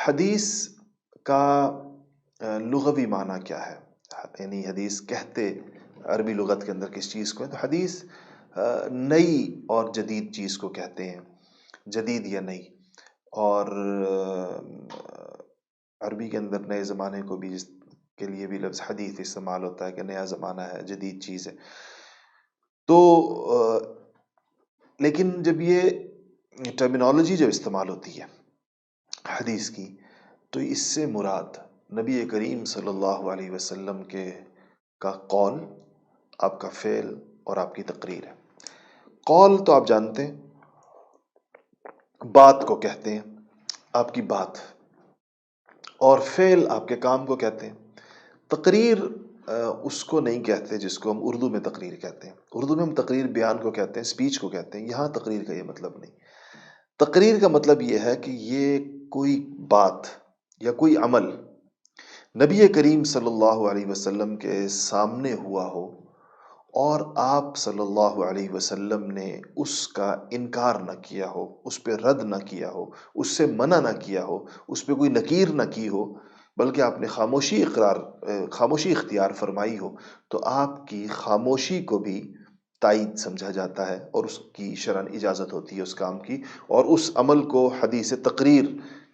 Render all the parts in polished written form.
حدیث کا لغوی معنی کیا ہے؟ یعنی حدیث کہتے عربی لغت کے اندر کس چیز کو ہے؟ تو حدیث نئی اور جدید چیز کو کہتے ہیں، جدید یا نئی. اور عربی کے اندر نئے زمانے کو بھی جس کے لیے بھی لفظ حدیث استعمال ہوتا ہے کہ نیا زمانہ ہے، جدید چیز ہے. تو لیکن جب یہ ٹرمینالوجی جب استعمال ہوتی ہے حدیث کی، تو اس سے مراد نبی کریم صلی اللہ علیہ وسلم کا قول، آپ کا فعل اور آپ کی تقریر ہے. قول تو آپ جانتے ہیں، بات کو کہتے ہیں، آپ کی بات. اور فعل آپ کے کام کو کہتے ہیں. تقریر اس کو نہیں کہتے جس کو ہم اردو میں تقریر کہتے ہیں. اردو میں ہم تقریر بیان کو کہتے ہیں، اسپیچ کو کہتے ہیں. یہاں تقریر کا یہ مطلب نہیں. تقریر کا مطلب یہ ہے کہ یہ کوئی بات یا کوئی عمل نبی کریم صلی اللہ علیہ وسلم کے سامنے ہوا ہو اور آپ صلی اللہ علیہ وسلم نے اس کا انکار نہ کیا ہو، اس پہ رد نہ کیا ہو، اس سے منع نہ کیا ہو، اس پہ کوئی نکیر نہ کی ہو، بلکہ آپ نے خاموشی اختیار فرمائی ہو. تو آپ کی خاموشی کو بھی تائید سمجھا جاتا ہے اور اس کی شرعاً اجازت ہوتی ہے اس کام کی، اور اس عمل کو حدیث تقریر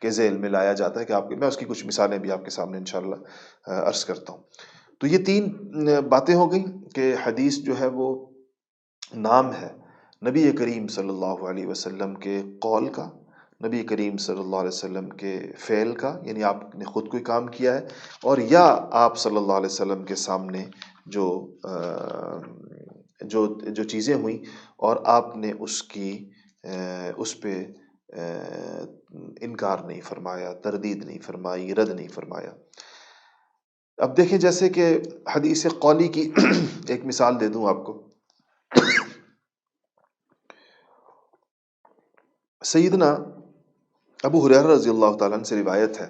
کے ذیل میں لایا جاتا ہے کہ میں اس کی کچھ مثالیں بھی آپ کے سامنے انشاءاللہ عرض کرتا ہوں. تو یہ تین باتیں ہو گئیں کہ حدیث جو ہے وہ نام ہے نبی کریم صلی اللہ علیہ وسلم کے قول کا، نبی کریم صلی اللہ علیہ وسلم کے فعل کا، یعنی آپ نے خود کوئی کام کیا ہے، اور یا آپ صلی اللہ علیہ وسلم کے سامنے جو جو چیزیں ہوئیں اور آپ نے اس پہ انکار نہیں فرمایا، تردید نہیں فرمائی، رد نہیں فرمایا. اب دیکھیں جیسے کہ حدیث قولی کی ایک مثال دے دوں آپ کو. سیدنا ابو ہریرہ رضی اللہ تعالیٰ عنہ سے روایت ہے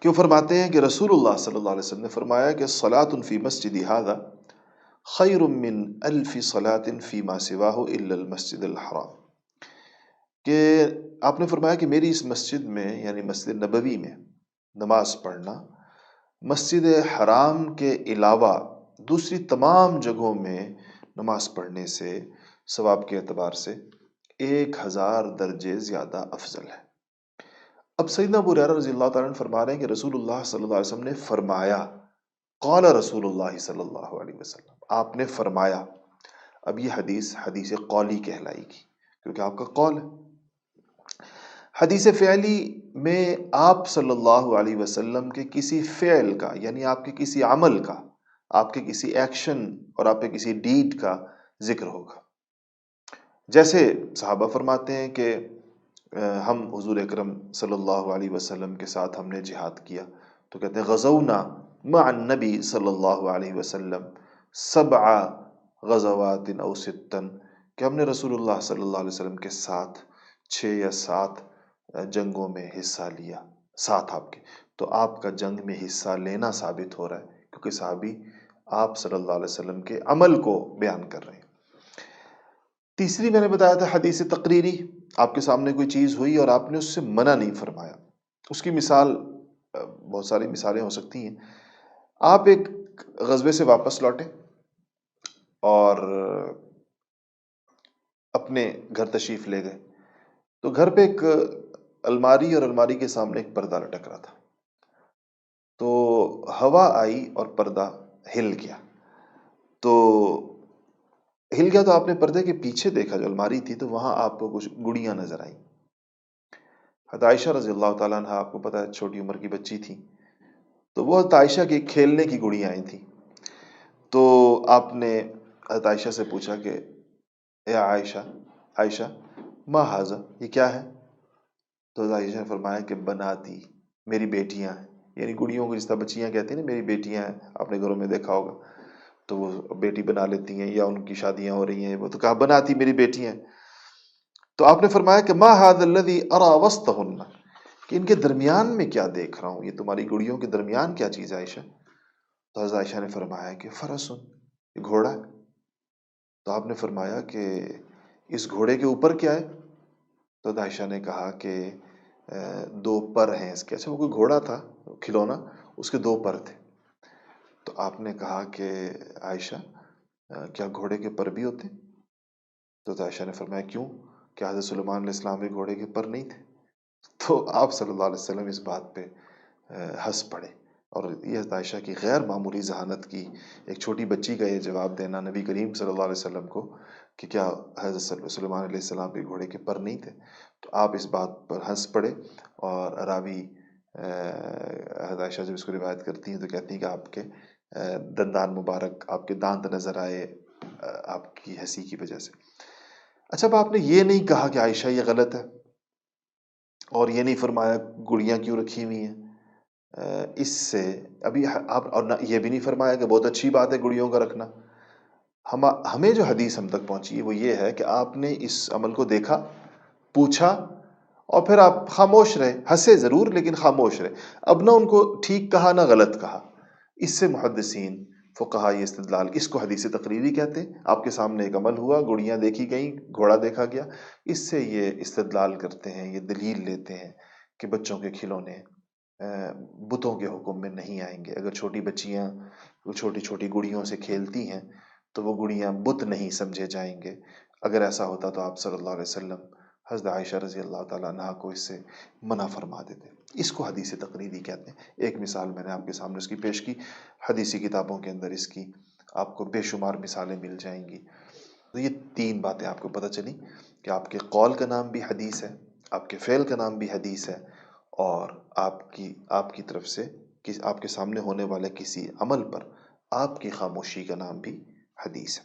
کہ وہ فرماتے ہیں کہ رسول اللہ صلی اللہ علیہ وسلم نے فرمایا کہ صلاۃ فی مسجدی ھذا خیر من الف صلاۃ فیما سواہ الا المسجد الحرام. کہ آپ نے فرمایا کہ میری اس مسجد میں، یعنی مسجد نبوی میں نماز پڑھنا مسجد حرام کے علاوہ دوسری تمام جگہوں میں نماز پڑھنے سے ثواب کے اعتبار سے 1000 درجے زیادہ افضل ہے. اب سیدنا ابو ہریرہ رضی اللہ تعالیٰ عنہ فرما رہے ہیں کہ رسول اللہ صلی اللہ علیہ وسلم نے فرمایا، قال رسول اللہ صلی اللہ علیہ وسلم، آپ نے فرمایا. اب یہ حدیث قولی کہلائے گی کیونکہ آپ کا قول ہے. حدیث فعلی میں آپ صلی اللہ علیہ وسلم کے کسی فعل کا، یعنی آپ کے کسی عمل کا، آپ کے کسی ایکشن اور آپ کے کسی ڈیڈ کا ذکر ہوگا. جیسے صحابہ فرماتے ہیں کہ ہم حضور اکرم صلی اللہ علیہ وسلم کے ساتھ ہم نے جہاد کیا، تو کہتے ہیں غزونا مع النبی صلی اللہ علیہ وسلم 7 غزوات او 6، کہ ہم نے رسول اللہ صلی اللہ علیہ وسلم کے ساتھ 6 یا 7 جنگوں میں حصہ لیا، ساتھ آپ کے. تو آپ کا جنگ میں حصہ لینا ثابت ہو رہا ہے کیونکہ صحابی آپ صلی اللہ علیہ وسلم کے عمل کو بیان کر رہے ہیں. تیسری میں نے بتایا تھا حدیث تقریری، آپ کے سامنے کوئی چیز ہوئی اور آپ نے اس سے منع نہیں فرمایا. اس کی مثال بہت ساری مثالیں ہو سکتی ہیں. آپ ایک غزوے سے واپس لوٹے اور اپنے گھر تشریف لے گئے، تو گھر پہ ایک الماری اور الماری کے سامنے ایک پردہ لٹک رہا تھا. تو ہوا آئی اور پردہ ہل گیا. تو آپ نے پردے کے پیچھے دیکھا جو الماری تھی، تو وہاں آپ کو کچھ گڑیاں نظر آئیں. حضرت عائشہ رضی اللہ تعالیٰ عنہ، آپ کو پتہ ہے چھوٹی عمر کی بچی تھی، تو وہ حضرت عائشہ کی کھیلنے کی گڑیاں آئی تھیں. تو آپ نے حضرت عائشہ سے پوچھا کہ اے عائشہ ما ھذا، یہ کیا ہے؟ تو حضرت عائشہ نے فرمایا کہ بناتی، میری بیٹیاں ہیں. یعنی گڑیوں کو جس طرح بچیاں کہتی ہیں نا، میری بیٹیاں ہیں، آپ نے گھروں میں دیکھا ہوگا، تو وہ بیٹی بنا لیتی ہیں یا ان کی شادیاں ہو رہی ہیں، وہ تو کہا بناتی میری بیٹیاں ہیں. تو آپ نے فرمایا کہ ما ھذا الذی اری وسطہن، کہ ان کے درمیان میں کیا دیکھ رہا ہوں، یہ تمہاری گڑیوں کے درمیان کیا چیز ہے عائشہ؟ تو حضرت عائشہ نے فرمایا کہ فرسن، یہ گھوڑا ہے. تو آپ نے فرمایا کہ اس گھوڑے کے اوپر کیا ہے؟ تو حضرت عائشہ نے کہا کہ دو پر ہیں اس کے. اچھا وہ کوئی گھوڑا تھا کھلونا، اس کے دو پر تھے. تو آپ نے کہا کہ عائشہ کیا گھوڑے کے پر بھی ہوتے؟ تو عائشہ نے فرمایا کیوں، کیا حضرت سلیمان علیہ السلام کے گھوڑے کے پر نہیں تھے؟ تو آپ صلی اللہ علیہ وسلم اس بات پہ ہنس پڑے. اور یہ حضرت عائشہ کی غیر معمولی ذہانت کی، ایک چھوٹی بچی کا یہ جواب دینا نبی کریم صلی اللہ علیہ وسلم کو کہ کیا حضرت سلیمان علیہ السلام کے گھوڑے کے پر نہیں تھے. تو آپ اس بات پر ہنس پڑے. اور راوی حضرت عائشہ جب اس کو روایت کرتی ہیں تو کہتی ہیں کہ آپ کے دندان مبارک، آپ کے دانت نظر آئے آپ کی ہنسی کی وجہ سے. اچھا اب آپ نے یہ نہیں کہا کہ عائشہ یہ غلط ہے، اور یہ نہیں فرمایا گڑیاں کیوں رکھی ہوئی ہیں. اس سے ابھی آپ، اور یہ بھی نہیں فرمایا کہ بہت اچھی بات ہے گڑیوں کا رکھنا. ہمیں جو حدیث ہم تک پہنچی ہے وہ یہ ہے کہ آپ نے اس عمل کو دیکھا، پوچھا، اور پھر آپ خاموش رہے. ہنسے ضرور لیکن خاموش رہے. اب نہ ان کو ٹھیک کہا نہ غلط کہا. اس سے محدثین فقہا یہ استدلال، اس کو حدیث تقریری کہتے ہیں. آپ کے سامنے ایک عمل ہوا، گڑیاں دیکھی گئیں، گھوڑا دیکھا گیا، اس سے یہ استدلال کرتے ہیں، یہ دلیل لیتے ہیں کہ بچوں کے کھلونے بتوں کے حکم میں نہیں آئیں گے. اگر چھوٹی بچیاں چھوٹی چھوٹی گڑیوں سے کھیلتی ہیں تو وہ گڑیاں بت نہیں سمجھے جائیں گے. اگر ایسا ہوتا تو آپ صلی اللہ علیہ وسلم حضرت عائشہ رضی اللہ تعالیٰ عنہ کو اس سے منع فرما دیتے. اس کو حدیث تقریری کہتے ہیں. ایک مثال میں نے آپ کے سامنے اس کی پیش کی. حدیثی کتابوں کے اندر اس کی آپ کو بے شمار مثالیں مل جائیں گی. تو یہ تین باتیں آپ کو پتہ چلی کہ آپ کے قول کا نام بھی حدیث ہے، آپ کے فعل کا نام بھی حدیث ہے، اور آپ کی طرف سے آپ کے سامنے ہونے والے کسی عمل پر آپ کی خاموشی کا نام بھی حدیث ہے.